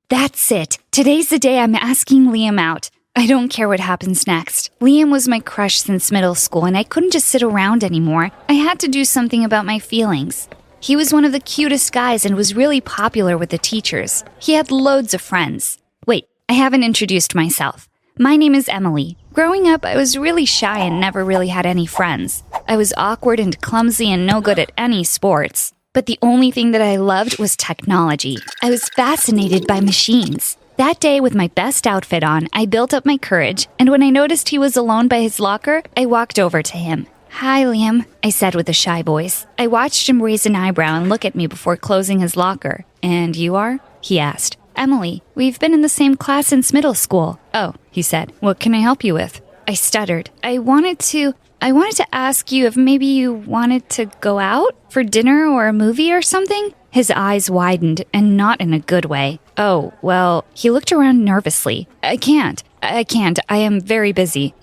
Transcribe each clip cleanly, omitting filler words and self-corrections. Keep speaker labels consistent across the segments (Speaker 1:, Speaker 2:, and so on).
Speaker 1: That's it. Today's the day I'm asking Liam out. I don't care what happens next. Liam was my crush since middle school, and I couldn't just sit around anymore. I had to do something about my feelings. He was one of the cutest guys and was really popular with the teachers. He had loads of friends. Wait, I haven't introduced myself. My name is Emily. Growing up, I was really shy and never really had any friends. I was awkward and clumsy and no good at any sports. But the only thing that I loved was technology. I was fascinated by machines. That day, with my best outfit on, I built up my courage, and when I noticed he was alone by his locker, I walked over to him. "Hi, Liam," I said with a shy voice. I watched him raise an eyebrow and look at me before closing his locker. "And you are?" he asked. "Emily. We've been in the same class since middle school." "Oh," he said. "What can I help you with?" I stuttered. I wanted to ask you if maybe you wanted to go out for dinner or a movie or something." His eyes widened, and not in a good way. "Oh, well," he looked around nervously. I can't. I am very busy.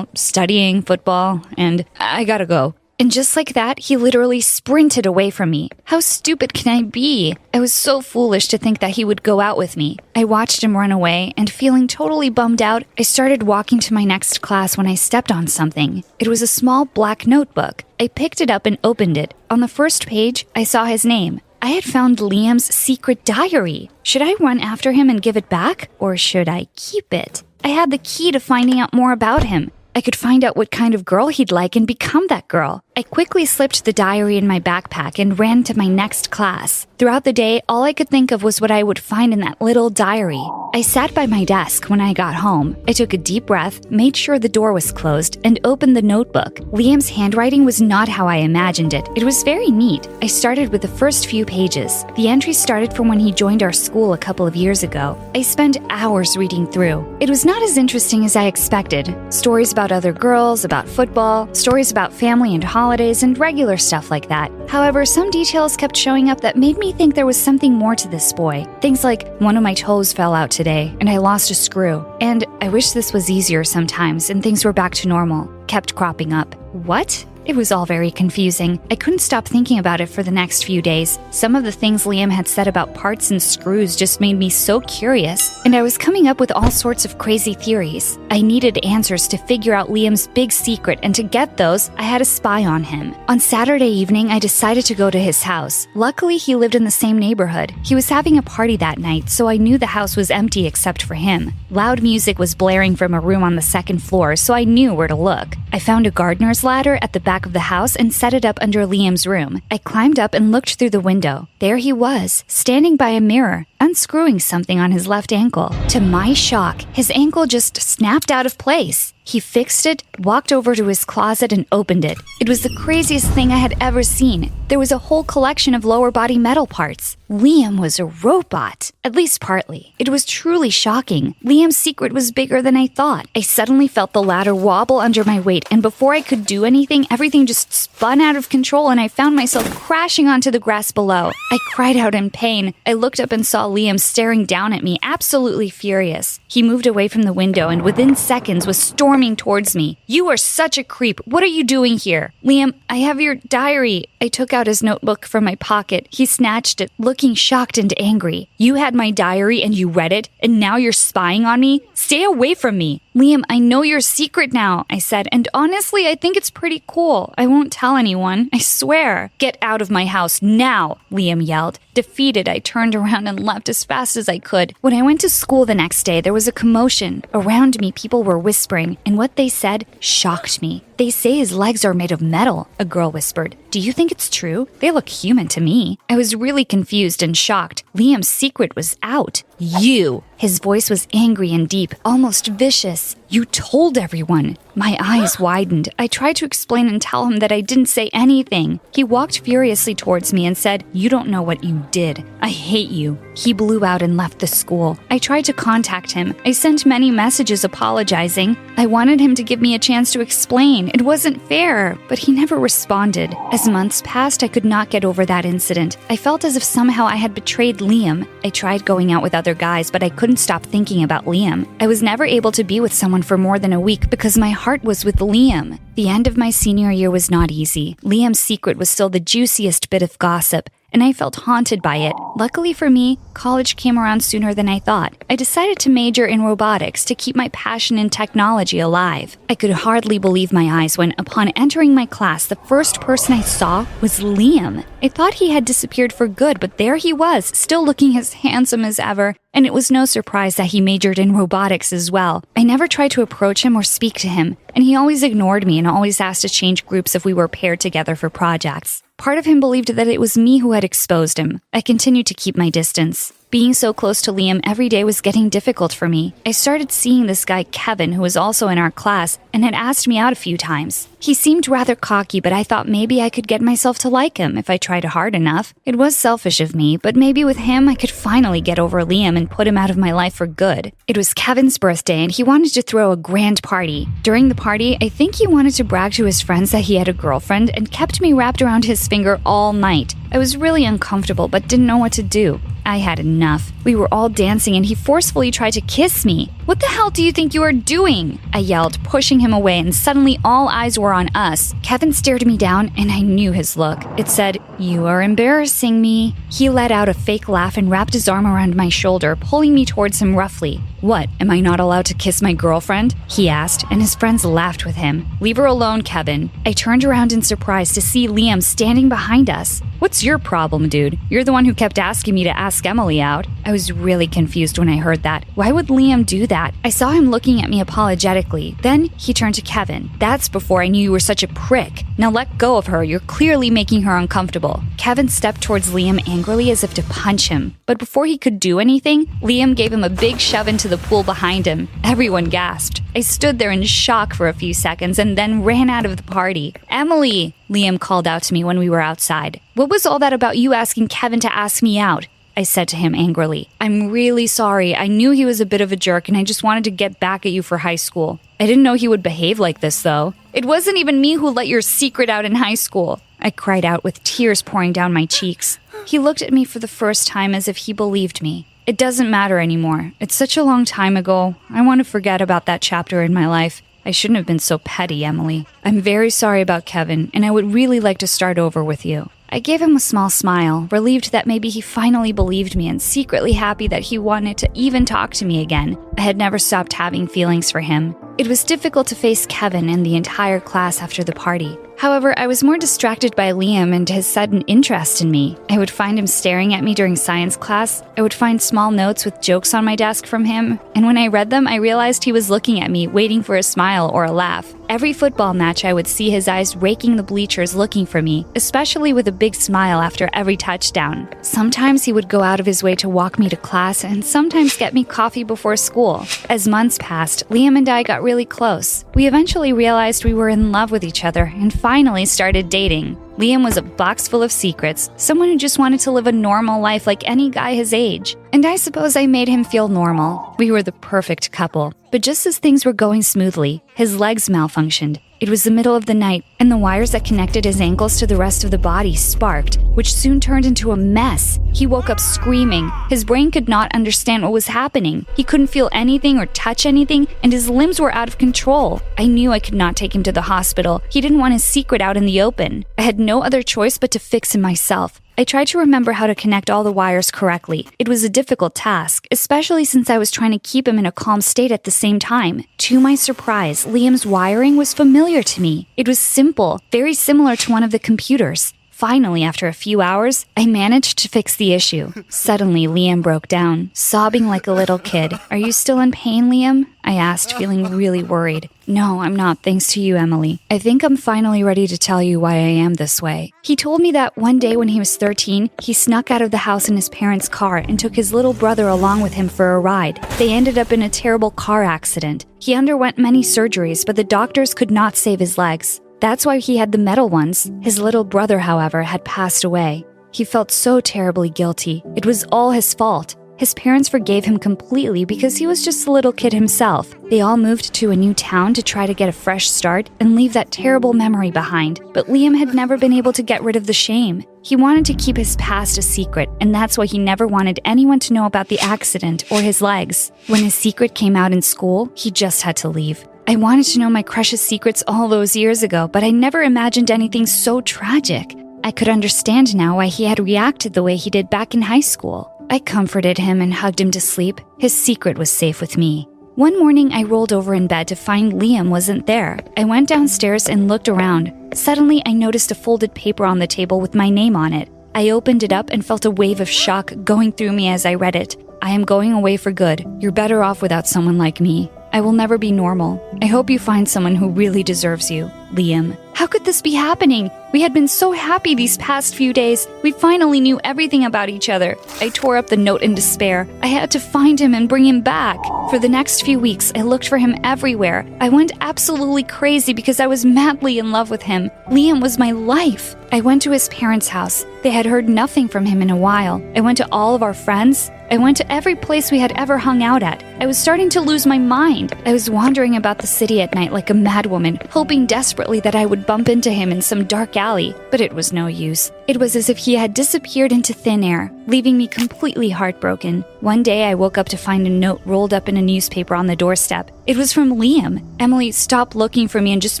Speaker 1: Studying, football, and I gotta go." And just like that, he literally sprinted away from me. How stupid can I be? I was so foolish to think that he would go out with me. I watched him run away, and feeling totally bummed out, I started walking to my next class when I stepped on something. It was a small black notebook. I picked it up and opened it. On the first page, I saw his name. I had found Liam's secret diary. Should I run after him and give it back, or should I keep it? I had the key to finding out more about him. I could find out what kind of girl he'd like and become that girl. I quickly slipped the diary in my backpack and ran to my next class. Throughout the day, all I could think of was what I would find in that little diary. I sat by my desk when I got home. I took a deep breath, made sure the door was closed, and opened the notebook. Liam's handwriting was not how I imagined it. It was very neat. I started with the first few pages. The entry started from when he joined our school a couple of years ago. I spent hours reading through. It was not as interesting as I expected. Stories about other girls, about football, stories about family and holidays, and regular stuff like that. However, some details kept showing up that made me think there was something more to this boy. Things like, one of my toes fell out today, and I lost a screw. And I wish this was easier sometimes, and things were back to normal. Kept cropping up. What? It was all very confusing. I couldn't stop thinking about it for the next few days. Some of the things Liam had said about parts and screws just made me so curious, and I was coming up with all sorts of crazy theories. I needed answers to figure out Liam's big secret, and to get those, I had a spy on him. On Saturday evening, I decided to go to his house. Luckily, he lived in the same neighborhood. He was having a party that night, so I knew the house was empty except for him. Loud music was blaring from a room on the second floor, so I knew where to look. I found a gardener's ladder at the back of the house and set it up under Liam's room. I climbed up and looked through the window. There he was, standing by a mirror, unscrewing something on his left ankle. To my shock, his ankle just snapped out of place. He fixed it, walked over to his closet, and opened it. It was the craziest thing I had ever seen. There was a whole collection of lower body metal parts. Liam was a robot, at least partly. It was truly shocking. Liam's secret was bigger than I thought. I suddenly felt the ladder wobble under my weight, and before I could do anything, everything just spun out of control, and I found myself crashing onto the grass below. I cried out in pain. I looked up and saw Liam staring down at me, absolutely furious. He moved away from the window, and within seconds was storming towards me. "You are such a creep. What are you doing here?" "Liam, I have your diary." I took out his notebook from my pocket. He snatched it, looking shocked and angry. "You had my diary and you read it, and now you're spying on me? Stay away from me." "Liam, I know your secret now," I said, "and honestly, I think it's pretty cool. I won't tell anyone, I swear." "Get out of my house now," Liam yelled. Defeated, I turned around and left as fast as I could. When I went to school the next day, there was a commotion. Around me, people were whispering, and what they said shocked me. "They say his legs are made of metal," a girl whispered. "Do you think it's true? They look human to me." I was really confused and shocked. Liam's secret was out. "You!" His voice was angry and deep, almost vicious. "You told everyone." My eyes widened. I tried to explain and tell him that I didn't say anything. He walked furiously towards me and said, "You don't know what you did. I hate you." He blew out and left the school. I tried to contact him. I sent many messages apologizing. I wanted him to give me a chance to explain. It wasn't fair, but he never responded. As months passed, I could not get over that incident. I felt as if somehow I had betrayed Liam. I tried going out with other guys, but I couldn't stop thinking about Liam. I was never able to be with someone for more than a week because my heart was with Liam. The end of my senior year was not easy. Liam's secret was still the juiciest bit of gossip, and I felt haunted by it. Luckily for me, college came around sooner than I thought. I decided to major in robotics to keep my passion in technology alive. I could hardly believe my eyes when, upon entering my class, the first person I saw was Liam. I thought he had disappeared for good, but there he was, still looking as handsome as ever. And it was no surprise that he majored in robotics as well. I never tried to approach him or speak to him, and he always ignored me and always asked to change groups if we were paired together for projects. Part of him believed that it was me who had exposed him. I continued to keep my distance. Being so close to Liam every day was getting difficult for me. I started seeing this guy Kevin, who was also in our class, and had asked me out a few times. He seemed rather cocky, but I thought maybe I could get myself to like him if I tried hard enough. It was selfish of me, but maybe with him I could finally get over Liam and put him out of my life for good. It was Kevin's birthday, and he wanted to throw a grand party. During the party, I think he wanted to brag to his friends that he had a girlfriend and kept me wrapped around his finger all night. I was really uncomfortable, but didn't know what to do. I had enough. We were all dancing and he forcefully tried to kiss me. "What the hell do you think you are doing?" I yelled, pushing him away, and suddenly all eyes were on us. Kevin stared me down and I knew his look. It said, "You are embarrassing me." He let out a fake laugh and wrapped his arm around my shoulder, pulling me towards him roughly. "What, am I not allowed to kiss my girlfriend?" he asked, and his friends laughed with him. "Leave her alone, Kevin." I turned around in surprise to see Liam standing behind us. "What's your problem, dude? You're the one who kept asking me to ask Emily out." I was really confused when I heard that. Why would Liam do that? I saw him looking at me apologetically. Then he turned to Kevin. "That's before I knew you were such a prick. Now let go of her. You're clearly making her uncomfortable." Kevin stepped towards Liam angrily as if to punch him. But before he could do anything, Liam gave him a big shove into the pool behind him. Everyone gasped. I stood there in shock for a few seconds and then ran out of the party. "Emily!" Liam called out to me when we were outside. "What was all that about you asking Kevin to ask me out?" I said to him angrily. "I'm really sorry. I knew he was a bit of a jerk and I just wanted to get back at you for high school. I didn't know he would behave like this, though. It wasn't even me who let your secret out in high school," I cried out with tears pouring down my cheeks. He looked at me for the first time as if he believed me. "It doesn't matter anymore. It's such a long time ago. I want to forget about that chapter in my life. I shouldn't have been so petty, Emily. I'm very sorry about Kevin, and I would really like to start over with you." I gave him a small smile, relieved that maybe he finally believed me and secretly happy that he wanted to even talk to me again. I had never stopped having feelings for him. It was difficult to face Kevin and the entire class after the party. However, I was more distracted by Liam and his sudden interest in me. I would find him staring at me during science class. I would find small notes with jokes on my desk from him, and when I read them, I realized he was looking at me, waiting for a smile or a laugh. Every football match, I would see his eyes raking the bleachers looking for me, especially with a big smile after every touchdown. Sometimes he would go out of his way to walk me to class, and sometimes get me coffee before school. As months passed, Liam and I got really close. We eventually realized we were in love with each other and finally started dating. Liam was a box full of secrets, someone who just wanted to live a normal life like any guy his age. And I suppose I made him feel normal. We were the perfect couple. But just as things were going smoothly, his legs malfunctioned. It was the middle of the night, and the wires that connected his ankles to the rest of the body sparked, which soon turned into a mess. He woke up screaming. His brain could not understand what was happening. He couldn't feel anything or touch anything, and his limbs were out of control. I knew I could not take him to the hospital. He didn't want his secret out in the open. I had no other choice but to fix him myself. I tried to remember how to connect all the wires correctly. It was a difficult task, especially since I was trying to keep him in a calm state at the same time. To my surprise, Liam's wiring was familiar to me. It was simple, very similar to one of the computers. Finally, after a few hours, I managed to fix the issue. Suddenly, Liam broke down, sobbing like a little kid. "Are you still in pain, Liam?" I asked, feeling really worried. "No, I'm not, thanks to you, Emily. I think I'm finally ready to tell you why I am this way." He told me that one day when he was 13, he snuck out of the house in his parents' car and took his little brother along with him for a ride. They ended up in a terrible car accident. He underwent many surgeries, but the doctors could not save his legs. That's why he had the metal ones. His little brother, however, had passed away. He felt so terribly guilty. It was all his fault. His parents forgave him completely because he was just a little kid himself. They all moved to a new town to try to get a fresh start and leave that terrible memory behind. But Liam had never been able to get rid of the shame. He wanted to keep his past a secret, and that's why he never wanted anyone to know about the accident or his legs. When his secret came out in school, he just had to leave. I wanted to know my crush's secrets all those years ago, but I never imagined anything so tragic. I could understand now why he had reacted the way he did back in high school. I comforted him and hugged him to sleep. His secret was safe with me. One morning, I rolled over in bed to find Liam wasn't there. I went downstairs and looked around. Suddenly, I noticed a folded paper on the table with my name on it. I opened it up and felt a wave of shock going through me as I read it. I am going away for good. You're better off without someone like me. I will never be normal. I hope you find someone who really deserves you. Liam. How could this be happening? We had been so happy these past few days. We finally knew everything about each other. I tore up the note in despair. I had to find him and bring him back. For the next few weeks, I looked for him everywhere. I went absolutely crazy because I was madly in love with him. Liam was my life. I went to his parents' house. They had heard nothing from him in a while. I went to all of our friends. I went to every place we had ever hung out at. I was starting to lose my mind. I was wandering about the city at night like a madwoman, hoping desperately that I would bump into him in some dark alley, but it was no use. It was as if he had disappeared into thin air, leaving me completely heartbroken. One day I woke up to find a note rolled up in a newspaper on the doorstep. It was from Liam. Emily, stop looking for me and just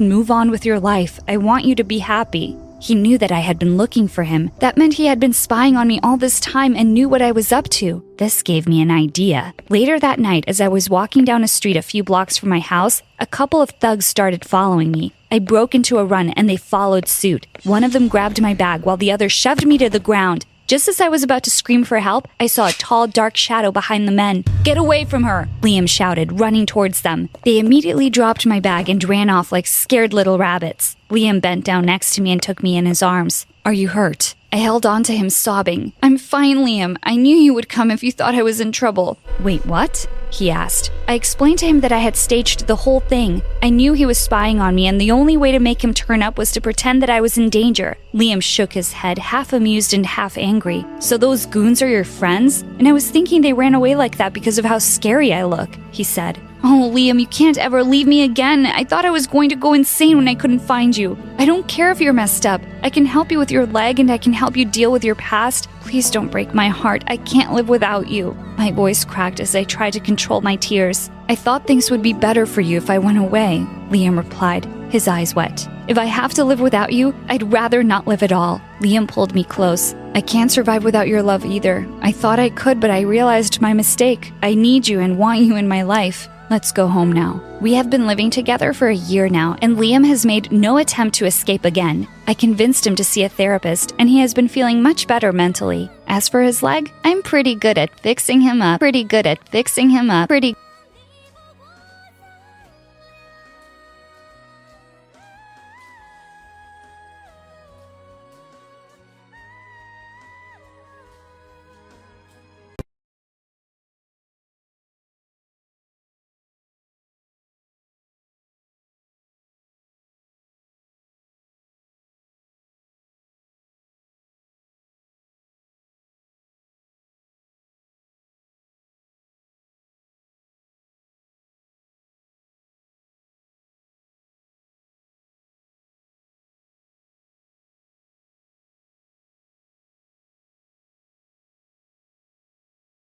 Speaker 1: move on with your life. I want you to be happy. He knew that I had been looking for him. That meant he had been spying on me all this time and knew what I was up to. This gave me an idea. Later that night, as I was walking down a street a few blocks from my house, a couple of thugs started following me. I broke into a run and they followed suit. One of them grabbed my bag while the other shoved me to the ground. Just as I was about to scream for help, I saw a tall, dark shadow behind the men. Get away from her, Liam shouted, running towards them. They immediately dropped my bag and ran off like scared little rabbits. Liam bent down next to me and took me in his arms. Are you hurt? I held on to him, sobbing. I'm fine, Liam. I knew you would come if you thought I was in trouble. Wait, what? He asked. I explained to him that I had staged the whole thing. I knew he was spying on me, and the only way to make him turn up was to pretend that I was in danger. Liam shook his head, half amused and half angry. So those goons are your friends? And I was thinking they ran away like that because of how scary I look, he said. Oh, Liam, you can't ever leave me again. I thought I was going to go insane when I couldn't find you. I don't care if you're messed up. I can help you with your leg and I can help you deal with your past. Please don't break my heart. I can't live without you. My voice cracked as I tried to control my tears. I thought things would be better for you if I went away, Liam replied, his eyes wet. If I have to live without you, I'd rather not live at all. Liam pulled me close. I can't survive without your love either. I thought I could, but I realized my mistake. I need you and want you in my life. Let's go home now. We have been living together for a year now, and Liam has made no attempt to escape again. I convinced him to see a therapist, and he has been feeling much better mentally. As for his leg, I'm pretty good at fixing him up.